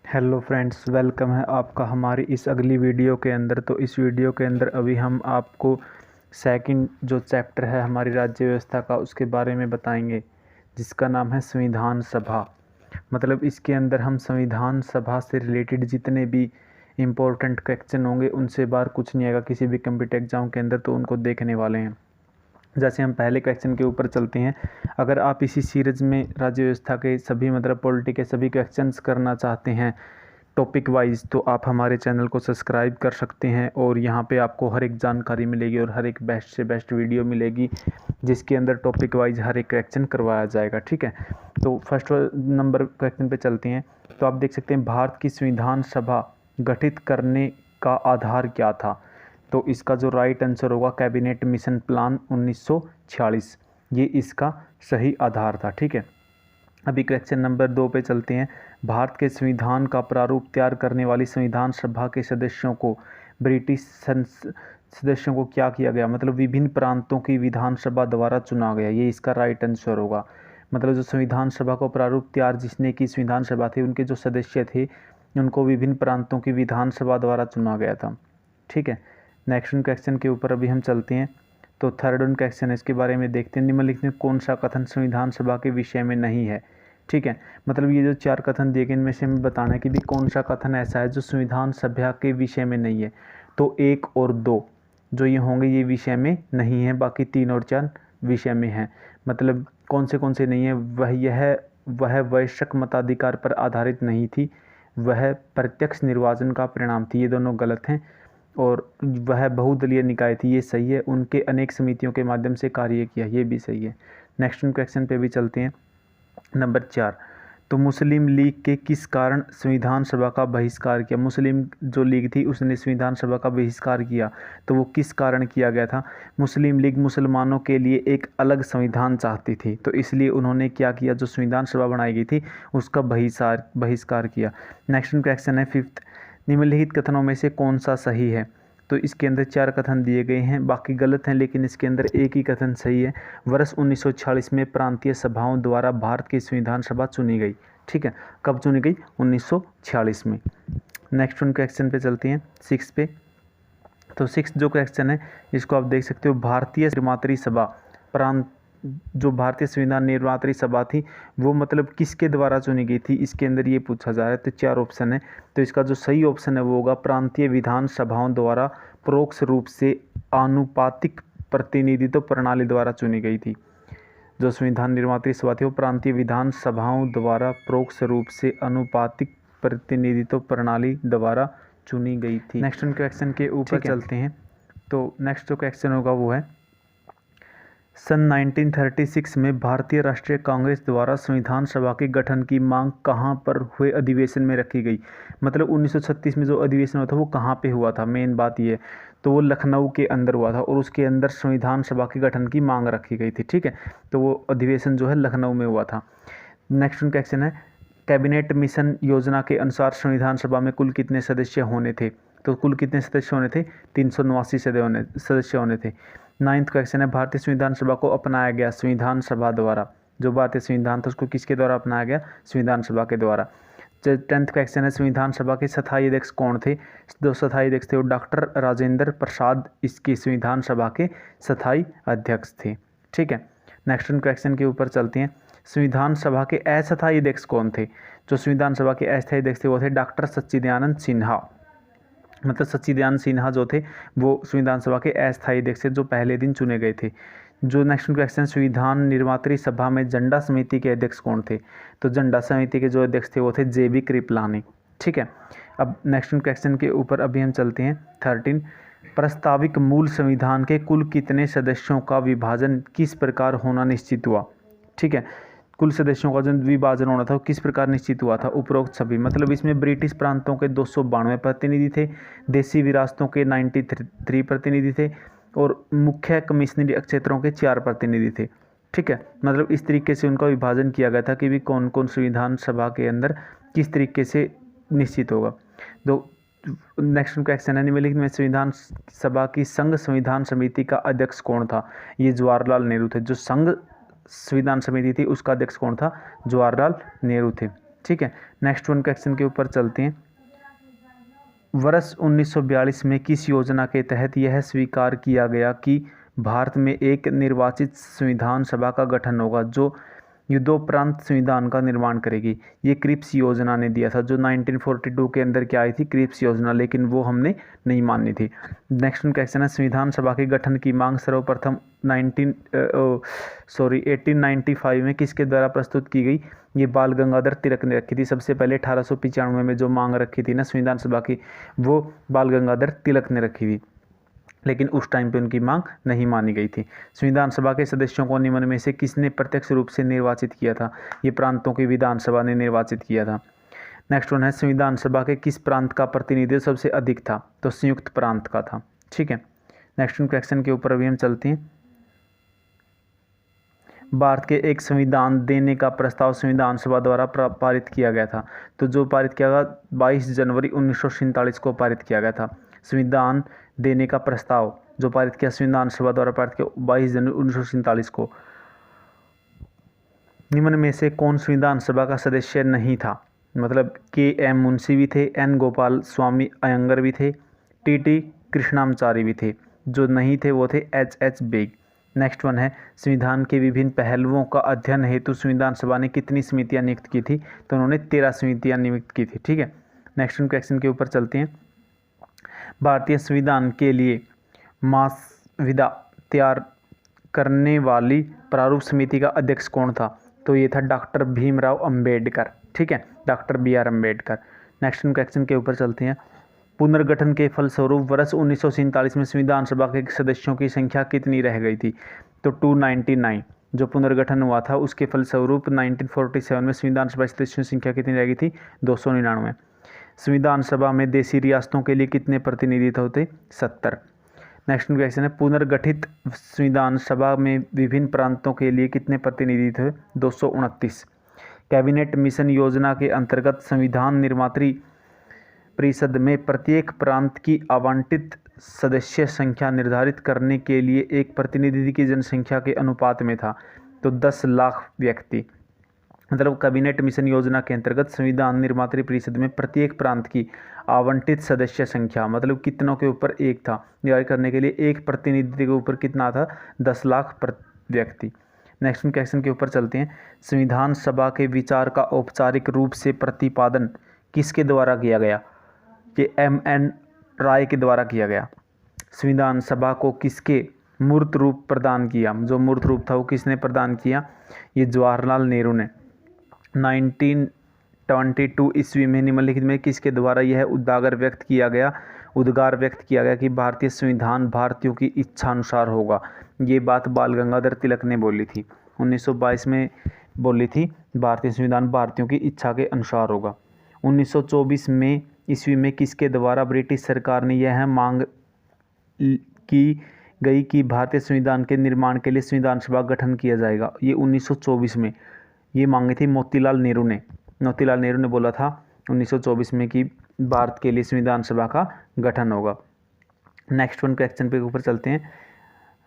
Hello friends, welcome है आपका हमारी इस अगली वीडियो के अंदर। तो इस वीडियो के अंदर अभी हम आपको सेकंड जो चैप्टर है हमारी राज्य व्यवस्था का उसके बारे में बताएंगे, जिसका नाम है संविधान सभा। मतलब इसके अंदर हम संविधान सभा से रिलेटेड जितने भी इम्पोर्टेंट क्वेश्चन होंगे उनसे बाहर कुछ नहीं आएगा किसी भी कंप्यूटर एग्जाम के अंदर, तो उनको देखने वाले हैं। जैसे हम पहले क्वेश्चन के ऊपर चलते हैं। अगर आप इसी सीरीज़ में राज्य व्यवस्था के सभी मतलब पॉलिटी के सभी क्वेश्चंस करना चाहते हैं टॉपिक वाइज, तो आप हमारे चैनल को सब्सक्राइब कर सकते हैं और यहाँ पे आपको हर एक जानकारी मिलेगी और हर एक बेस्ट से बेस्ट वीडियो मिलेगी जिसके अंदर टॉपिक वाइज हर एक क्वेश्चन करवाया जाएगा। ठीक है, तो फर्स्ट नंबर क्वेश्चन पे चलते हैं। तो आप देख सकते हैं, भारत की संविधान सभा गठित करने का आधार क्या था? तो इसका जो राइट आंसर होगा कैबिनेट मिशन प्लान 1946, ये इसका सही आधार था। ठीक है, अभी क्वेश्चन नंबर 2 पे चलते हैं। भारत के संविधान का प्रारूप तैयार करने वाली संविधान सभा के सदस्यों को सदस्यों को क्या किया गया? मतलब विभिन्न प्रांतों की विधानसभा द्वारा चुना गया, ये इसका राइट आंसर होगा। मतलब जो संविधान सभा को प्रारूप तैयार जिसने की संविधान सभा थी, उनके जो सदस्य थे उनको विभिन्न प्रांतों की विधानसभा द्वारा चुना गया था। ठीक है, नेक्स्ट क्वेश्चन के ऊपर अभी हम चलते हैं। तो थर्ड क्वेश्चन है, इसके बारे में देखते हैं। निम्नलिखित में कौन सा कथन संविधान सभा के विषय में नहीं है? ठीक है, मतलब ये जो 4 कथन दिए गए इनमें से हमें बताना है कि भी कौन सा कथन ऐसा है जो संविधान सभा के विषय में नहीं है। तो 1 और 2 जो ये होंगे ये विषय में नहीं है, बाकी 3 और 4 विषय में हैं। मतलब कौन से नहीं है? वह वयस्क मताधिकार पर आधारित नहीं थी, वह प्रत्यक्ष निर्वाचन का परिणाम थी, ये दोनों गलत हैं। और वह बहुदलीय निकाय थी, ये सही है। उनके अनेक समितियों के माध्यम से कार्य किया, ये भी सही है। नेक्स्ट क्वेश्चन पे भी चलते हैं। नंबर 4, तो मुस्लिम लीग के किस कारण संविधान सभा का बहिष्कार किया? मुस्लिम जो लीग थी उसने संविधान सभा का बहिष्कार किया, तो वो किस कारण किया गया था? मुस्लिम लीग मुसलमानों के लिए एक अलग संविधान चाहती थी, तो इसलिए उन्होंने क्या किया, जो संविधान सभा बनाई गई थी उसका बहिष्कार किया। नेक्स्ट क्वेश्चन है 5th, निम्नलिखित कथनों में से कौन सा सही है? तो इसके अंदर 4 कथन दिए गए हैं, बाकी गलत हैं, लेकिन इसके अंदर एक ही कथन सही है। वर्ष 1946 में प्रांतीय सभाओं द्वारा भारत की संविधान सभा चुनी गई। ठीक है, कब चुनी गई? 1946 में। नेक्स्ट क्वेश्चन पे चलते हैं 6 पे। तो 6 जो क्वेश्चन है इसको आप देख सकते हो, भारतीय निर्मात्री सभा प्रांत जो भारतीय संविधान निर्मात्री सभा थी वो मतलब किसके द्वारा चुनी गई थी, इसके अंदर ये पूछा जा रहा है। तो 4 ऑप्शन है, तो इसका जो सही ऑप्शन है वो होगा प्रांतीय विधान सभाओं द्वारा परोक्ष रूप से आनुपातिक प्रतिनिधित्व प्रणाली द्वारा चुनी गई थी। जो संविधान निर्मात्री सभा थी वो प्रांतीय विधान सभाओं द्वारा परोक्ष रूप से आनुपातिक प्रतिनिधित्व प्रणाली द्वारा चुनी गई थी। नेक्स्ट क्वेश्चन के ऊपर चलते हैं। तो नेक्स्ट जो क्वेश्चन होगा वो है, सन 1936 में भारतीय राष्ट्रीय कांग्रेस द्वारा संविधान सभा के गठन की मांग कहाँ पर हुए अधिवेशन में रखी गई? मतलब 1936 में जो अधिवेशन हुआ था वो कहाँ पे हुआ था, मेन बात ये। तो वो लखनऊ के अंदर हुआ था और उसके अंदर संविधान सभा के गठन की मांग रखी गई थी। ठीक है, तो वो अधिवेशन जो है लखनऊ में हुआ था। नेक्स्ट क्वेश्चन है, कैबिनेट मिशन योजना के अनुसार संविधान सभा में कुल कितने सदस्य होने थे? तो कुल कितने सदस्य होने थे? 379 सदस्य होने थे। 9th क्वेश्चन है, भारतीय संविधान सभा को अपनाया गया संविधान सभा द्वारा, जो भारतीय संविधान था उसको किसके द्वारा अपनाया गया? संविधान सभा के द्वारा। 10th क्वेश्चन है, संविधान सभा के स्थायी अध्यक्ष कौन थे? जो स्थायी अध्यक्ष थे वो डॉक्टर राजेंद्र प्रसाद इसकी संविधान सभा के स्थायी अध्यक्ष थे। ठीक है, नेक्स्ट क्वेश्चन के ऊपर चलते हैं। संविधान सभा के अस्थायी अध्यक्ष कौन थे? जो संविधान सभा के अस्थायी अध्यक्ष थे वो थे डॉक्टर सच्चिदानंद सिन्हा। मतलब सच्चिदानंद सिन्हा जो थे वो संविधान सभा के अस्थायी अध्यक्ष जो पहले दिन चुने गए थे। जो नेक्स्ट क्वेश्चन, संविधान निर्मात्री सभा में झंडा समिति के अध्यक्ष कौन थे? तो झंडा समिति के जो अध्यक्ष थे वो थे JB कृपलानी। ठीक है, अब नेक्स्ट क्वेश्चन के ऊपर अभी हम चलते हैं 13, प्रस्तावित मूल संविधान के कुल कितने सदस्यों का विभाजन किस प्रकार होना निश्चित हुआ? ठीक है, कुल सदस्यों का जो विभाजन होना था वो किस प्रकार निश्चित हुआ था? उपरोक्त सभी, मतलब इसमें ब्रिटिश प्रांतों के 292 प्रतिनिधि थे, देसी विरासतों के 93 प्रतिनिधि थे और मुख्य कमिश्नरी क्षेत्रों के 4 प्रतिनिधि थे। ठीक है, मतलब इस तरीके से उनका विभाजन किया गया था कि भी कौन कौन संविधान सभा के अंदर किस तरीके से निश्चित होगा। तो नेक्स्ट क्वेश्चन है, निम्नलिखित में संविधान सभा की संघ संविधान समिति का अध्यक्ष कौन था? ये जवाहरलाल नेहरू थे। जो संघ संविधान समिति थी उसका अध्यक्ष कौन था? जवाहरलाल नेहरू थे। ठीक है, नेक्स्ट वन क्वेश्चन के ऊपर चलते हैं। वर्ष 1942 में किस योजना के तहत यह स्वीकार किया गया कि भारत में एक निर्वाचित संविधान सभा का गठन होगा जो युद्धोपरांत संविधान का निर्माण करेगी? ये क्रिप्स योजना ने दिया था, जो 1942 के अंदर क्या आई थी, क्रिप्स योजना, लेकिन वो हमने नहीं मानी थी। नेक्स्ट क्वेश्चन है, संविधान सभा के गठन की मांग सर्वप्रथम 1895 में किसके द्वारा प्रस्तुत की गई? ये बाल गंगाधर तिलक ने रखी थी। सबसे पहले 1895 में जो मांग रखी थी ना संविधान सभा की, वो बाल गंगाधर तिलक ने रखी थी, लेकिन उस टाइम पे उनकी मांग नहीं मानी गई थी। संविधान सभा के सदस्यों को निम्न में से किसने प्रत्यक्ष रूप से निर्वाचित किया था? ये प्रांतों की विधानसभा ने निर्वाचित किया था। नेक्स्ट वन है, संविधान सभा के किस प्रांत का प्रतिनिधित्व सबसे अधिक था? तो संयुक्त प्रांत का था। ठीक है, नेक्स्ट क्वेश्चन के ऊपर अभी हम चलते हैं। भारत के एक संविधान देने का प्रस्ताव संविधान सभा द्वारा पारित किया गया था। तो जो पारित किया गया 22 जनवरी 1947 को पारित किया गया था। संविधान देने का प्रस्ताव जो पारित किया संविधान सभा द्वारा पारित किया 22 जनवरी 1947 को। निम्न में से कौन संविधान सभा का सदस्य नहीं था? मतलब के.एम. मुंशी भी थे, एन. गोपाल स्वामी अयंगर भी थे, टी.टी. कृष्णामाचारी भी थे। जो नहीं थे वो थे एच.एच. बेग। नेक्स्ट वन है, संविधान के विभिन्न पहलुओं का अध्ययन हेतु संविधान सभा ने कितनी समितियां नियुक्त की थी? तो उन्होंने 13 समितियां नियुक्त की थी। ठीक है, नेक्स्ट क्वेश्चन के ऊपर चलते हैं। भारतीय संविधान के लिए मसौदा तैयार करने वाली प्रारूप समिति का अध्यक्ष कौन था? तो ये था डॉक्टर भीमराव अंबेडकर। ठीक है, doctor B R. Ambedkar. Next question के ऊपर चलते हैं। पुनर्गठन के फलस्वरूप वर्ष 1947 में संविधान सभा के सदस्यों की संख्या कितनी रह गई थी? तो 299। जो पुनर्गठन हुआ था उसके फलस्वरूप 1947 में संविधान सभा सदस्यों की संख्या कितनी रह गई थी? 299। संविधान सभा में देशी रियासतों के लिए कितने प्रतिनिधित्व होते? 70। नेक्स्ट क्वेश्चन है, पुनर्गठित संविधान सभा में विभिन्न प्रांतों के लिए कितने प्रतिनिधित्व? 229। कैबिनेट मिशन योजना के अंतर्गत संविधान निर्मात्री परिषद में प्रत्येक प्रांत की आवंटित सदस्य संख्या निर्धारित करने के लिए एक प्रतिनिधि की जनसंख्या के अनुपात में था। तो 10 लाख व्यक्ति। मतलब कैबिनेट मिशन योजना के अंतर्गत संविधान निर्मात्री परिषद में प्रत्येक प्रांत की आवंटित सदस्य संख्या मतलब कितनों के ऊपर एक था, निर्धारित करने के लिए एक प्रतिनिधि के ऊपर कितना था? 10 लाख व्यक्ति। नेक्स्ट क्वेश्चन के ऊपर चलते हैं। संविधान सभा के विचार का औपचारिक रूप से प्रतिपादन किसके द्वारा किया गया? ये एम.एन. राय के द्वारा किया गया। संविधान सभा को किसके मूर्त रूप प्रदान किया? जो मूर्त रूप था वो किसने प्रदान किया? ये जवाहरलाल नेहरू ने। 1922 ईस्वी में निम्नलिखित में किसके द्वारा यह उद्गार व्यक्त किया गया कि भारतीय संविधान भारतीयों की इच्छा अनुसार होगा? ये बात बाल गंगाधर तिलक ने बोली थी। 1922 में बोली थी, भारतीय संविधान भारतीयों की इच्छा के अनुसार होगा। 1924 में ईस्वी में किसके द्वारा ब्रिटिश सरकार ने यह मांग की गई कि भारतीय संविधान के निर्माण के लिए संविधान सभा गठन किया जाएगा? ये 1924 में ये मांगी थी मोतीलाल नेहरू ने बोला था 1924 में कि भारत के लिए संविधान सभा का गठन होगा। नेक्स्ट वन क्वेश्चन पे ऊपर चलते हैं।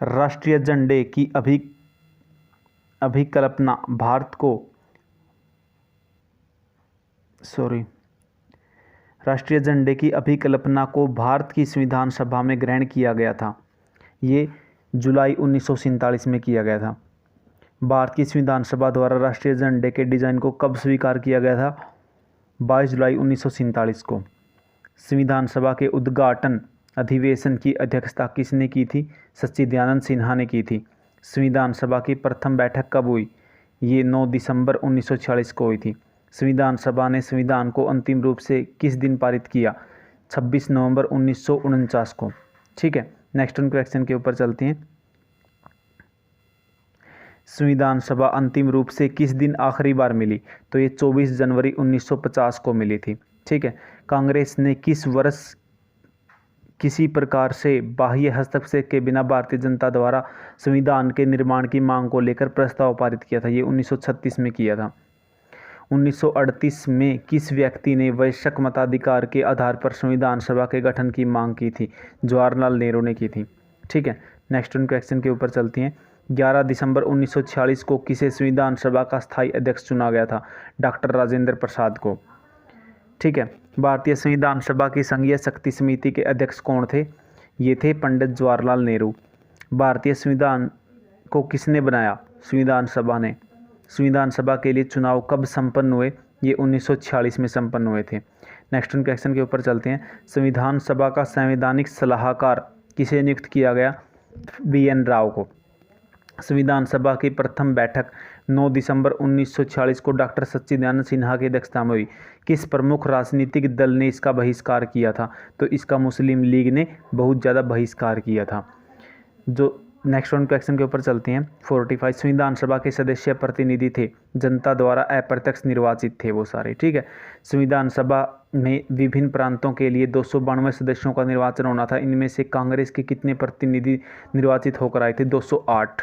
राष्ट्रीय झंडे की अभिकल्पना राष्ट्रीय झंडे की अभिकल्पना को भारत की संविधान सभा में ग्रहण किया गया था। ये जुलाई 1947 में किया गया था। भारत की संविधान सभा द्वारा राष्ट्रीय झंडे के डिजाइन को कब स्वीकार किया गया था? 22 जुलाई 1947 को। संविधान सभा के उद्घाटन अधिवेशन की अध्यक्षता किसने की थी? सच्चिदानंद सिन्हा ने की थी। संविधान सभा की प्रथम बैठक कब हुई? ये 9 दिसंबर 1946 को हुई थी। संविधान सभा ने संविधान को अंतिम रूप से किस दिन पारित किया? 26 नवंबर 1949 को। ठीक है, नेक्स्ट क्वेश्चन के ऊपर चलते हैं। संविधान सभा अंतिम रूप से किस दिन आखिरी बार मिली? तो ये 24 जनवरी 1950 को मिली थी। ठीक है, कांग्रेस ने किस वर्ष किसी प्रकार से बाह्य हस्तक्षेप के बिना भारतीय जनता द्वारा संविधान के निर्माण की मांग को लेकर प्रस्ताव पारित किया था? ये 1936 में किया था। 1938 में किस व्यक्ति ने वैश्विक मताधिकार के आधार पर संविधान सभा के गठन की मांग की थी? जवाहरलाल नेहरू ने की थी। ठीक है, नेक्स्ट क्वेश्चन के ऊपर चलती हैं। 11 दिसंबर 1946 को किसे संविधान सभा का स्थायी अध्यक्ष चुना गया था? डॉक्टर राजेंद्र प्रसाद को। ठीक है। भारतीय संविधान सभा की संघीय शक्ति समिति के अध्यक्ष कौन थे? ये थे पंडित जवाहरलाल नेहरू। भारतीय संविधान को किसने बनाया? संविधान सभा ने। संविधान सभा के लिए चुनाव कब संपन्न हुए? ये 1946 में संपन्न हुए थे। नेक्स्ट क्वेश्चन के ऊपर चलते हैं। संविधान सभा का संवैधानिक सलाहकार किसे नियुक्त किया गया? BN राव को। संविधान सभा की प्रथम बैठक 9 दिसंबर 1946 को डॉक्टर सच्चिदानंद सिन्हा की अध्यक्षता में हुई। किस प्रमुख राजनीतिक दल ने इसका बहिष्कार किया था? तो इसका मुस्लिम लीग ने बहुत ज़्यादा बहिष्कार किया था। जो नेक्स्ट क्वेश्चन के ऊपर चलते हैं। 45 संविधान सभा के सदस्य प्रतिनिधि थे, जनता द्वारा अप्रत्यक्ष निर्वाचित थे वो सारे। ठीक है। संविधान सभा में विभिन्न प्रांतों के लिए 292 सदस्यों का निर्वाचन होना था। इनमें से कांग्रेस के कितने प्रतिनिधि निर्वाचित होकर आए थे? 208।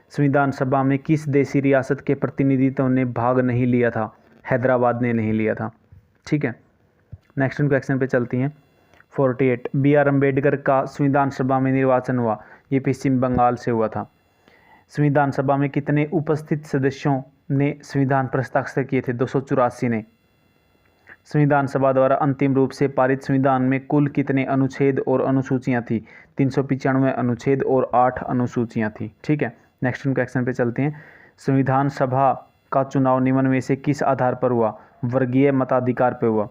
संविधान सभा में किस देशी रियासत के प्रतिनिधित्व ने भाग नहीं लिया था? हैदराबाद ने नहीं लिया था। ठीक है। नेक्स्ट क्वेश्चन पे चलती हैं। 48 BR अम्बेडकर का संविधान सभा में निर्वाचन हुआ। ये पश्चिम बंगाल से हुआ था। संविधान सभा में कितने उपस्थित सदस्यों ने संविधान पर हस्ताक्षर किए थे? 284 ने। संविधान सभा द्वारा अंतिम रूप से पारित संविधान में कुल कितने अनुच्छेद और अनुसूचियां थी? 395 अनुच्छेद और 8 अनुसूचियां थी। ठीक है। नेक्स्ट क्वेश्चन पे चलते हैं। संविधान सभा का चुनाव निम्न में से किस आधार पर हुआ? वर्गीय मताधिकार पर हुआ।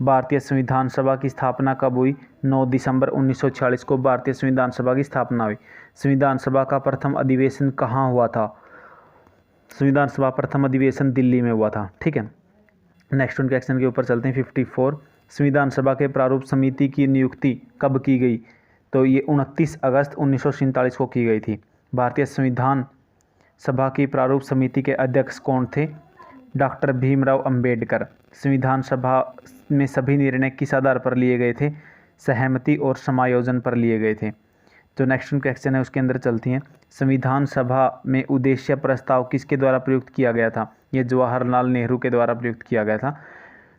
भारतीय संविधान सभा की स्थापना कब हुई? 9 दिसंबर 1946 को भारतीय संविधान सभा की स्थापना हुई। संविधान सभा का प्रथम अधिवेशन कहाँ हुआ था? संविधान सभा प्रथम अधिवेशन दिल्ली में हुआ था। ठीक है। नेक्स्ट क्वेश्चन के ऊपर चलते हैं। 54 संविधान सभा के प्रारूप समिति की नियुक्ति कब की गई? तो ये 29 अगस्त 1947 को की गई थी। भारतीय संविधान सभा की प्रारूप समिति के अध्यक्ष कौन थे? डॉक्टर भीमराव अंबेडकर। संविधान सभा में सभी निर्णय किस आधार पर लिए गए थे? सहमति और समायोजन पर लिए गए थे। जो नेक्स्ट क्वेश्चन है उसके अंदर चलती हैं। संविधान सभा में उद्देश्य प्रस्ताव किसके द्वारा प्रयुक्त किया गया था? ये जवाहरलाल नेहरू के द्वारा प्रयुक्त किया गया था।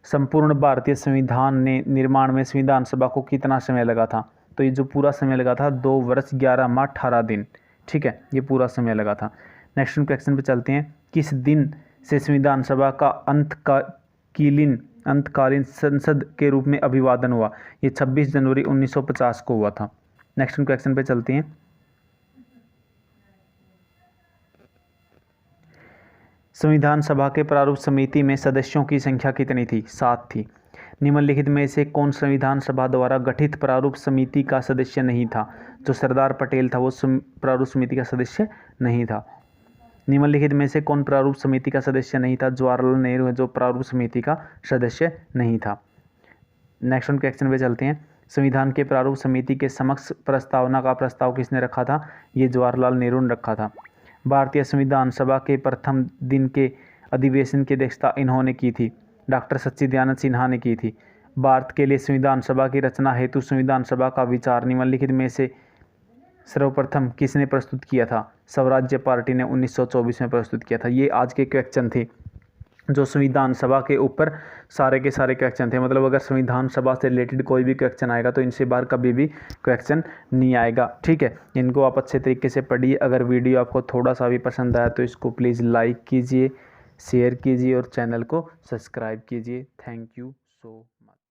संपूर्ण भारतीय संविधान ने निर्माण में संविधान सभा को कितना समय लगा था? तो ये जो पूरा समय लगा था 2 वर्ष 11 माह 18 दिन। ठीक है। ये पूरा समय लगा था। नेक्स्ट क्वेश्चन पे चलते हैं। किस दिन से संविधान सभा का अंतकालीन संसद के रूप में अभिवादन हुआ? ये 26 जनवरी 1950 को हुआ था। नेक्स्ट क्वेश्चन पे चलते हैं। संविधान सभा के प्रारूप समिति में सदस्यों की संख्या कितनी थी? 7 थी। निम्नलिखित में से कौन संविधान सभा द्वारा गठित प्रारूप समिति का सदस्य नहीं था? जो सरदार पटेल था वो प्रारूप समिति का सदस्य नहीं था। निम्नलिखित में से कौन प्रारूप समिति का सदस्य नहीं था? जवाहरलाल नेहरू है जो प्रारूप समिति का सदस्य नहीं था। नेक्स्ट क्वेश्चन पे चलते हैं। संविधान के प्रारूप समिति के समक्ष प्रस्तावना का प्रस्ताव किसने रखा था? ये जवाहरलाल नेहरू ने रखा था। भारतीय संविधान सभा के प्रथम दिन के अधिवेशन की अध्यक्षता इन्होंने की थी। डॉक्टर सच्चिदानंद सिन्हा ने की थी। भारत के लिए संविधान सभा की रचना हेतु संविधान सभा का विचार निम्नलिखित में से सर्वप्रथम किसने प्रस्तुत किया था? स्वराज्य पार्टी ने 1924 में प्रस्तुत किया था। ये आज के क्वेश्चन थे जो संविधान सभा के ऊपर सारे के सारे क्वेश्चन थे। मतलब अगर संविधान सभा से रिलेटेड कोई भी क्वेश्चन आएगा तो इनसे बाहर कभी भी क्वेश्चन नहीं आएगा। ठीक है। इनको आप अच्छे तरीके से पढ़िए। अगर वीडियो आपको थोड़ा सा भी पसंद आया तो इसको प्लीज़ लाइक कीजिए, शेयर कीजिए और चैनल को सब्सक्राइब कीजिए। Thank you so